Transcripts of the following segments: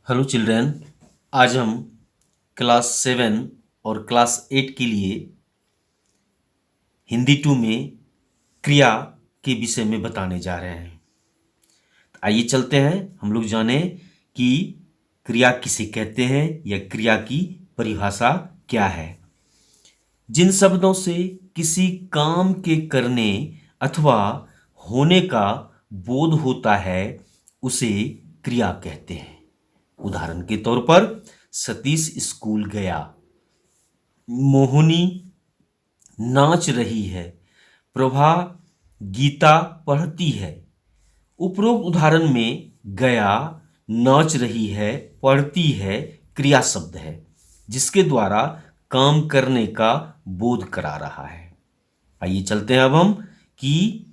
Hello children. आज हम class 7 और क्लास 8 के लिए हिंदी 2 में क्रिया के विषय में बताने जा रहे हैं। तो आइए चलते हैं, हम लोग जाने कि क्रिया किसे कहते हैं या क्रिया की परिभाषा क्या है। जिन शब्दों से किसी काम के करने अथवा होने का बोध होता है उसे क्रिया कहते हैं। उदाहरण के तौर पर सतीश स्कूल गया, मोहिनी नाच रही है, प्रभा गीता पढ़ती है। उपरोक्त उदाहरण में गया, नाच रही है, पढ़ती है क्रिया शब्द है जिसके द्वारा काम करने का बोध करा रहा है। आइए चलते हैं अब हम कि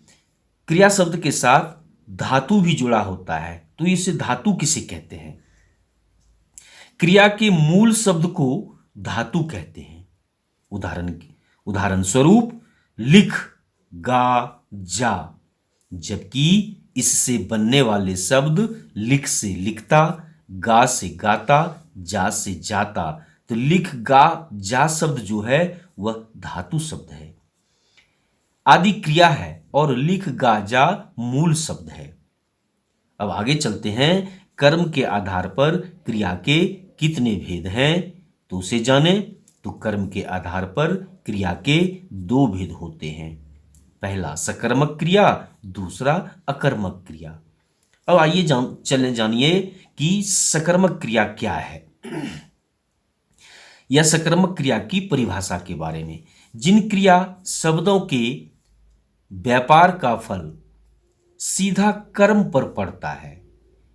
क्रिया शब्द के साथ धातु भी जुड़ा होता है तो इसे धातु किसे कहते हैं। क्रिया के मूल शब्द को धातु कहते हैं। उदाहरण स्वरूप लिख, गा, जा। जबकि इससे बनने वाले शब्द लिख से लिखता, गा से गाता, जा से जाता। तो लिख, गा, जा शब्द जो है वह धातु शब्द है, आदि क्रिया है और लिख, गा, जा मूल शब्द है। अब आगे चलते हैं। कर्म के आधार पर क्रिया के कितने भेद हैं तो उसे जाने। तो कर्म के आधार पर क्रिया के दो भेद होते हैं। पहला सकर्मक क्रिया, दूसरा अकर्मक क्रिया। अब आइए जानिए कि सकर्मक क्रिया क्या है या सकर्मक क्रिया की परिभाषा के बारे में। जिन क्रिया शब्दों के व्यापार का फल सीधा कर्म पर पड़ता है,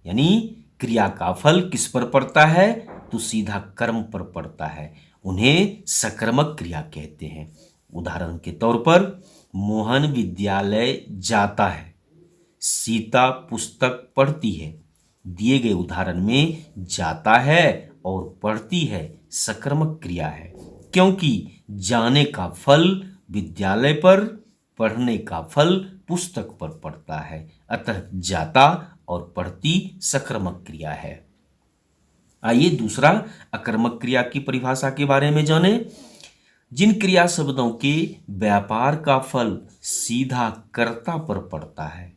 यानी क्रिया का फल किस पर पड़ता है तो सीधा कर्म पर पड़ता है, उन्हें सकर्मक क्रिया कहते हैं। उदाहरण के तौर पर मोहन विद्यालय जाता है, सीता पुस्तक पढ़ती है। दिए गए उदाहरण में जाता है और पढ़ती है सकर्मक क्रिया है, क्योंकि जाने का फल विद्यालय पर, पढ़ने का फल पुस्तक पर पड़ता है। अतः जाता और पढ़ती सकर्मक क्रिया है। आइए दूसरा अकर्मक क्रिया की परिभाषा के बारे में जाने। जिन क्रिया शब्दों के व्यापार का फल सीधा कर्ता पर पड़ता है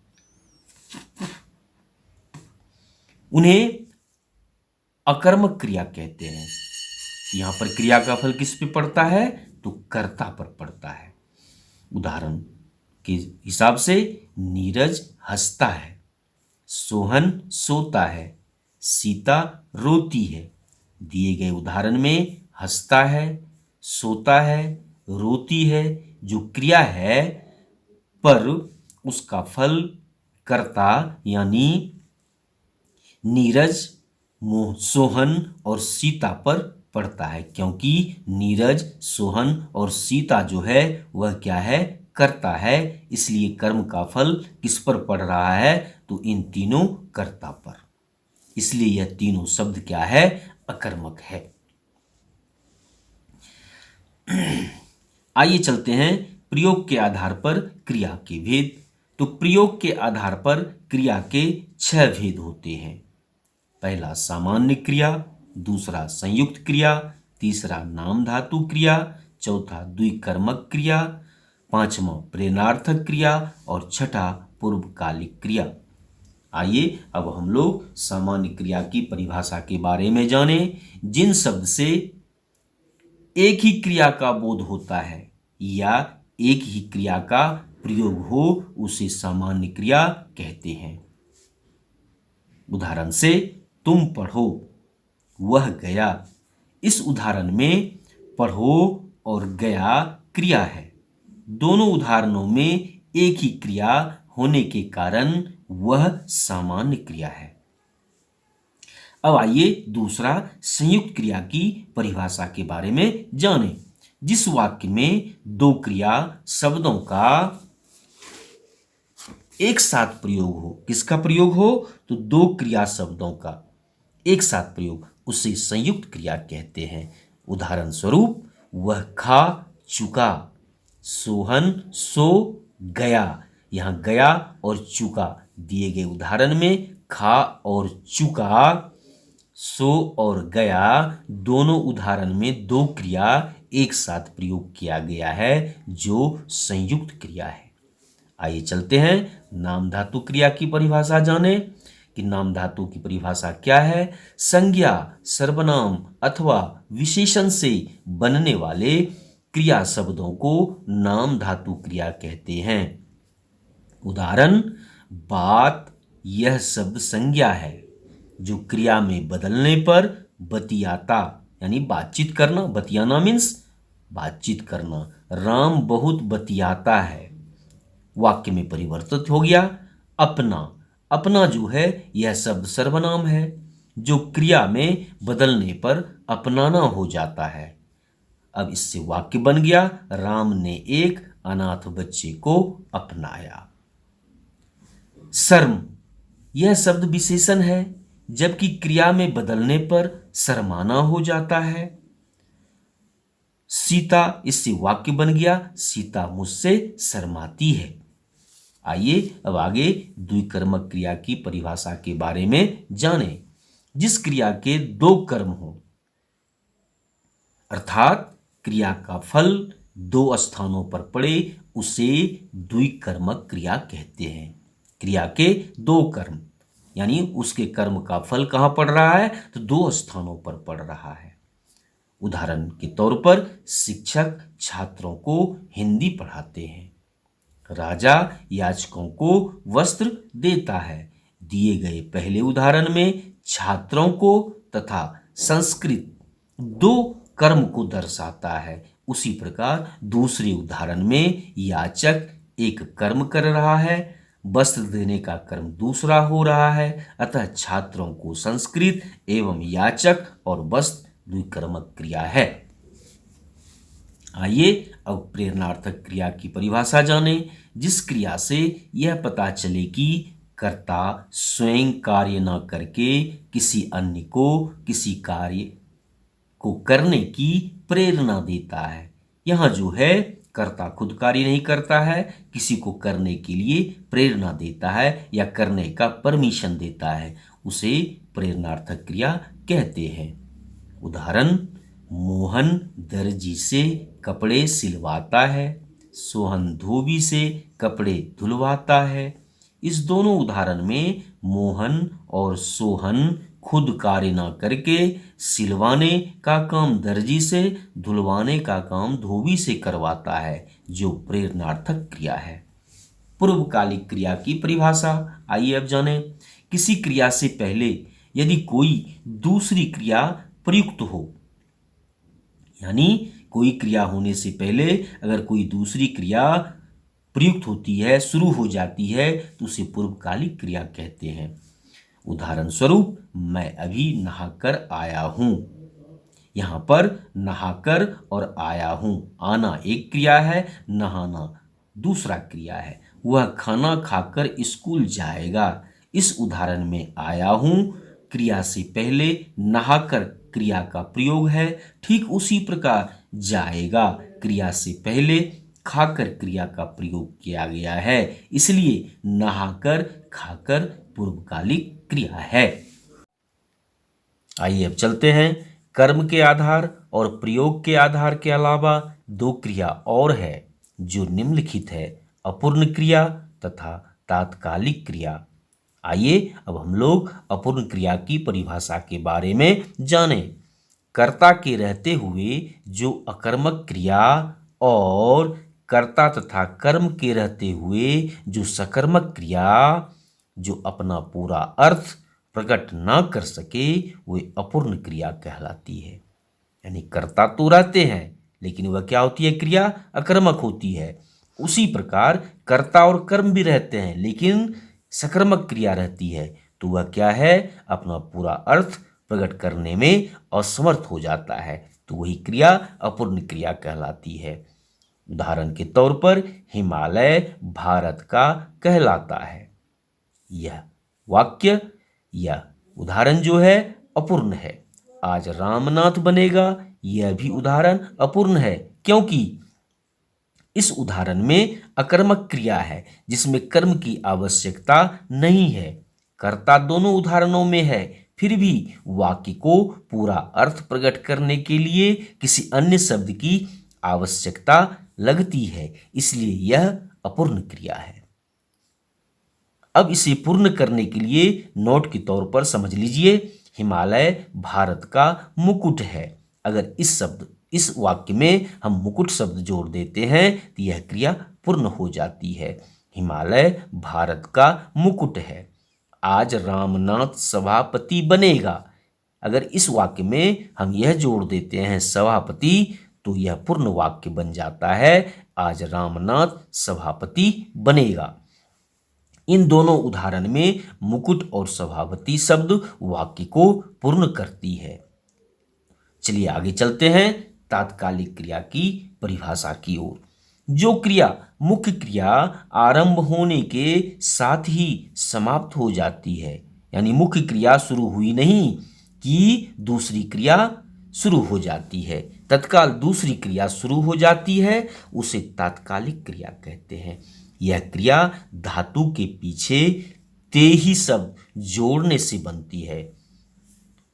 उन्हें अकर्मक क्रिया कहते हैं। यहां पर क्रिया का फल किस पे पड़ता है तो कर्ता पर पड़ता है। उदाहरण के हिसाब से नीरज हंसता है, सोहन सोता है, सीता रोती है। दिए गए उदाहरण में हंसता है, सोता है, रोती है जो क्रिया है पर उसका फल कर्ता यानी नीरज, सोहन और सीता पर पड़ता है, क्योंकि नीरज, सोहन और सीता जो है वह क्या है कर्ता है। इसलिए कर्म का फल किस पर पड़ रहा है तो इन तीनों कर्ता पर, इसलिए यह तीनों शब्द क्या है अकर्मक है। आइए चलते हैं प्रयोग के आधार पर क्रिया के भेद। तो प्रयोग के आधार पर क्रिया के 6 भेद होते हैं। पहला सामान्य क्रिया, दूसरा संयुक्त क्रिया, तीसरा नाम धातु क्रिया, चौथा द्विकर्मक क्रिया, पांचवा प्रेरणार्थक क्रिया और छठा पूर्वकालिक क्रिया। आइए अब हम लोग सामान्य क्रिया की परिभाषा के बारे में जाने। जिन शब्द से एक ही क्रिया का बोध होता है या एक ही क्रिया का प्रयोग हो उसे सामान्य क्रिया कहते हैं। उदाहरण से तुम पढ़ो, वह गया। इस उदाहरण में पढ़ो और गया क्रिया है। दोनों उदाहरणों में एक ही क्रिया होने के कारण वह सामान्य क्रिया है। अब आइए दूसरा संयुक्त क्रिया की परिभाषा के बारे में जानें। जिस वाक्य में दो क्रिया शब्दों का एक साथ प्रयोग हो, किसका प्रयोग हो तो दो क्रिया शब्दों का एक साथ प्रयोग, उसे संयुक्त क्रिया कहते हैं। उदाहरण स्वरूप वह खा चुका, सोहन सो गया। यहां गया और चुका दिए गए उदाहरण में खा और चुका सो और गया दोनों उदाहरण में दो क्रिया एक साथ प्रयोग किया गया है जो संयुक्त क्रिया है। आइए चलते हैं नाम धातु क्रिया की परिभाषा जाने कि नाम धातु की परिभाषा क्या है। संज्ञा, सर्वनाम अथवा विशेषण से बनने वाले क्रिया शब्दों को नाम धातु क्रिया कहते हैं। उदाहरण, बात, यह शब्द संज्ञा है जो क्रिया में बदलने पर बतियाता यानी बातचीत करना, बतियाना मीन्स बातचीत करना। राम बहुत बतियाता है वाक्य में परिवर्तित हो गया। अपना, अपना जो है यह शब्द सर्वनाम है जो क्रिया में बदलने पर अपनाना हो जाता है। अब इससे वाक्य बन गया, राम ने एक अनाथ बच्चे को अपनाया। शर्म, यह शब्द विशेषण है जबकि क्रिया में बदलने पर शर्माना हो जाता है। सीता, इससे वाक्य बन गया, सीता मुझसे शर्माती है। आइए अब आगे द्विकर्मक क्रिया की परिभाषा के बारे में जानें। जिस क्रिया के दो कर्म हो अर्थात क्रिया का फल दो स्थानों पर पड़े उसे द्विकर्मक क्रिया कहते हैं। क्रिया के दो कर्म यानी उसके कर्म का फल कहां पड़ रहा है तो दो स्थानों पर पड़ रहा है। उदाहरण के तौर पर शिक्षक छात्रों को हिंदी पढ़ाते हैं। राजा याचकों को वस्त्र देता है। दिए गए पहले उदाहरण में छात्रों को तथा संस्कृत दो कर्म को दर्शाता है, उसी प्रकार दूसरे उदाहरण में याचक एक कर्म कर रहा है, वस्त्र देने का कर्म दूसरा हो रहा है, अतः छात्रों को संस्कृत एवं याचक और वस्त्र द्विकर्मक क्रिया है। आइए अब प्रेरणार्थक क्रिया की परिभाषा जानें। जिस क्रिया से यह पता चले कि कर्ता स्वयं कार्य न करके किसी अन्य को किसी कार्य को करने की प्रेरणा देता है। यहां जो है कर्ता खुद कार्य नहीं करता है, किसी को करने के लिए प्रेरणा देता है या करने का परमिशन देता है, उसे प्रेरणार्थक क्रिया कहते हैं। उदाहरण, मोहन दर्जी से कपड़े सिलवाता है, सोहन धोबी से कपड़े धुलवाता है। इस दोनों उदाहरण में मोहन और सोहन खुद कार्य न करके सिलवाने का काम दर्जी से, धुलवाने का काम धोबी से करवाता है, जो प्रेरणार्थक क्रिया है। पूर्वकालिक क्रिया की परिभाषा आइए अब जानें। किसी क्रिया से पहले यदि कोई दूसरी क्रिया प्रयुक्त हो यानी कोई क्रिया होने से पहले अगर कोई दूसरी क्रिया प्रयुक्त होती है, शुरू हो जाती है, तो उसे पूर्वकालिक क्रिया कहते हैं। उदाहरण स्वरूप, मैं अभी नहाकर आया हूं। यहां पर नहाकर और आया हूं, आना एक क्रिया है, नहाना दूसरा क्रिया है। वह खाना खाकर स्कूल जाएगा। इस उदाहरण में आया हूं क्रिया से पहले नहाकर क्रिया का प्रयोग है, ठीक उसी प्रकार जाएगा क्रिया से पहले खाकर क्रिया का प्रयोग किया गया है, इसलिए नहाकर खाकर पूर्वकालिक क्रिया है। आइए अब चलते हैं। कर्म के आधार और प्रयोग के आधार के अलावा दो क्रिया और है जो निम्नलिखित है, अपूर्ण क्रिया तथा तात्कालिक क्रिया। आइए अब हम लोग अपूर्ण क्रिया की परिभाषा के बारे में जानें। कर्ता के रहते हुए जो अकर्मक क्रिया और कर्ता तथा कर्म के रहते हुए जो सकर्मक क्रिया जो अपना पूरा अर्थ प्रकट न कर सके वह अपूर्ण क्रिया कहलाती है। यानी कर्ता तो रहते हैं लेकिन वह क्या होती है, क्रिया अकर्मक होती है। उसी प्रकार कर्ता और कर्म भी रहते हैं लेकिन सकर्मक क्रिया रहती है, तो वह क्या है, अपना पूरा अर्थ प्रकट करने में असमर्थ हो जाता है, तो वही क्रिया अपूर्ण क्रिया कहलाती है। उदाहरण के तौर पर हिमालय भारत का कहलाता है। यह वाक्य यह उदाहरण जो है अपूर्ण है। आज रामनाथ बनेगा, यह भी उदाहरण अपूर्ण है क्योंकि इस उदाहरण में अकर्मक क्रिया है जिसमें कर्म की आवश्यकता नहीं है। कर्ता दोनों उदाहरणों में है, फिर भी वाक्य को पूरा अर्थ प्रकट करने के लिए किसी अन्य शब्द की आवश्यकता लगती है, इसलिए यह अपूर्ण क्रिया है। अब इसे पूर्ण करने के लिए नोट के तौर पर समझ लीजिए, हिमालय भारत का मुकुट है। अगर इस वाक्य में हम मुकुट शब्द जोड़ देते हैं तो यह क्रिया पूर्ण हो जाती है। हिमालय भारत का मुकुट है। आज रामनाथ सभापति बनेगा। अगर इस वाक्य में हम यह जोड़ देते हैं सभापति, तो यह पूर्ण वाक्य बन जाता है, आज रामनाथ सभापति बनेगा। इन दोनों उदाहरण में मुकुट और सभापति शब्द वाक्य को पूर्ण करती है। चलिए आगे चलते हैं तात्कालिक क्रिया की परिभाषा की ओर। जो क्रिया मुख्य क्रिया आरंभ होने के साथ ही समाप्त हो जाती है, यानी मुख्य क्रिया शुरू हुई नहीं कि दूसरी क्रिया शुरू हो जाती है, तत्काल दूसरी क्रिया शुरू हो जाती है, उसे तात्कालिक क्रिया कहते हैं। यह क्रिया धातु के पीछे ते ही शब्द जोड़ने से बनती है।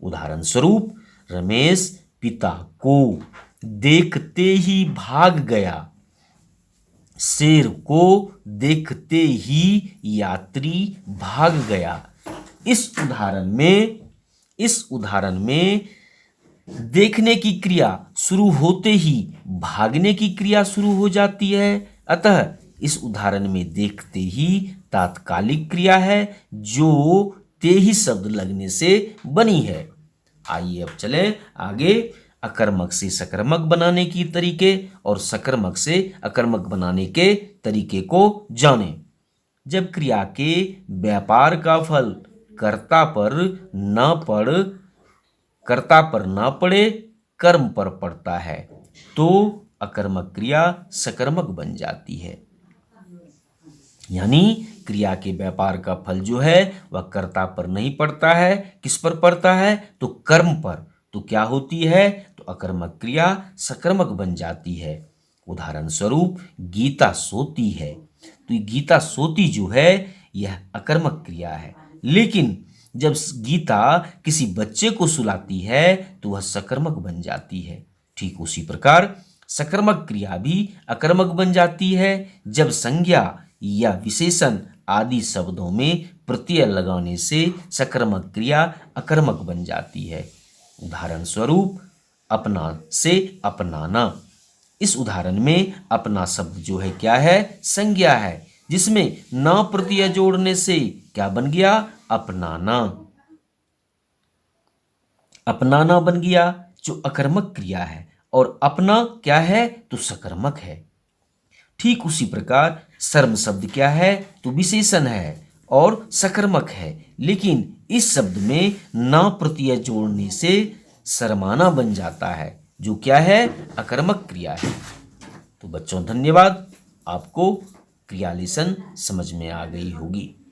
उदाहरण स्वरूप, रमेश पिता को देखते ही भाग गया। शेर को देखते ही यात्री भाग गया। इस उदाहरण में देखने की क्रिया शुरू होते ही भागने की क्रिया शुरू हो जाती है। अतः इस उदाहरण में देखते ही तात्कालिक क्रिया है जो ते ही शब्द लगने से बनी है। आइए अब चलें आगे अकर्मक से सकर्मक बनाने की तरीके और सकर्मक से अकर्मक बनाने के तरीके को जानें। जब क्रिया के व्यापार का फल कर्ता पर न पड़े कर्म पर पड़ता है तो अकर्मक क्रिया सकर्मक बन जाती है। यानी क्रिया के व्यापार का फल जो है वह कर्ता पर नहीं पड़ता है, किस पर पड़ता है, तो कर्म पर। तो क्या होती है, तो अकर्मक क्रिया सकर्मक बन जाती है। उदाहरण स्वरूप, गीता सोती है, तो गीता सोती जो है यह अकर्मक क्रिया है, लेकिन जब गीता किसी बच्चे को सुलाती है तो वह सकर्मक बन जाती है। ठीक उसी प्रकार सकर्मक क्रिया भी अकर्मक बन जाती है जब संज्ञा या विशेषण आदि शब्दों में प्रत्यय लगाने से सकर्मक क्रिया अकर्मक बन जाती है। उदाहरण स्वरूप, अपना से अपनाना। इस उदाहरण में अपना शब्द जो है क्या है, संज्ञा है, जिसमें न प्रत्यय जोड़ने से क्या बन गया, अपनाना। अपनाना बन गया जो अकर्मक क्रिया है, और अपना क्या है, तो सकर्मक है। ठीक उसी प्रकार सर्म शब्द क्या है, तो विशेषण है और सकर्मक है, लेकिन इस शब्द में न प्रत्यय जोड़ने से शर्माना बन जाता है, जो क्या है, अकर्मक क्रिया है। तो बच्चों धन्यवाद, आपको क्रिया लेसन समझ में आ गई होगी।